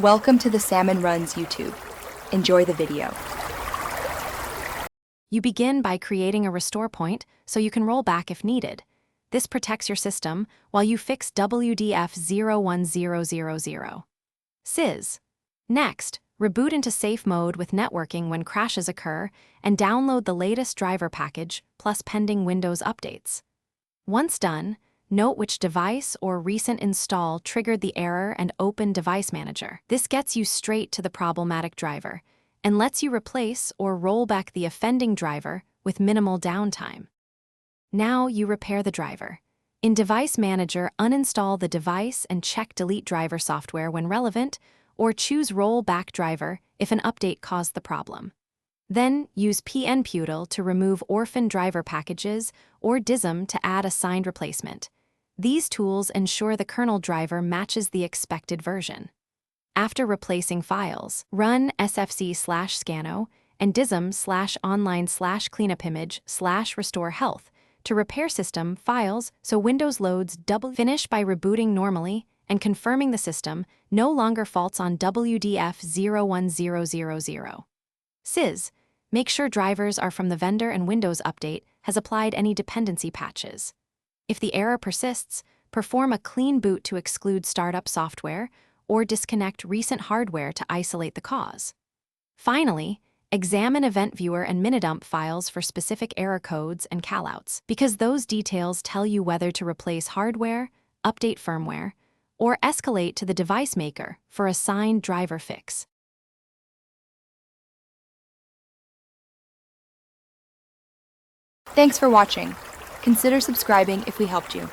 Welcome to the Salmon Runs YouTube. Enjoy the video. You begin by creating a restore point so you can roll back if needed. This protects your system while you fix WDF01000.sys. Next, reboot into safe mode with networking when crashes occur and download the latest driver package plus pending Windows updates. Once done, note which device or recent install triggered the error and open Device Manager. This gets you straight to the problematic driver and lets you replace or roll back the offending driver with minimal downtime. Now you repair the driver. In Device Manager, uninstall the device and check Delete Driver software when relevant, or choose Roll Back Driver if an update caused the problem. Then use pnputl to remove orphan driver packages or dism to add a signed replacement. These tools ensure the kernel driver matches the expected version. After replacing files, run sfc/scano and dism/online/cleanupimage/restore-health to repair system files so Windows loads double. Finish by rebooting normally and confirming the system no longer faults on WDF01000.sys. Make sure drivers are from the vendor and Windows Update has applied any dependency patches. If the error persists, perform a clean boot to exclude startup software or disconnect recent hardware to isolate the cause. Finally, examine Event Viewer and Minidump files for specific error codes and callouts, because those details tell you whether to replace hardware, update firmware, or escalate to the device maker for a signed driver fix. Thanks for watching. Consider subscribing if we helped you.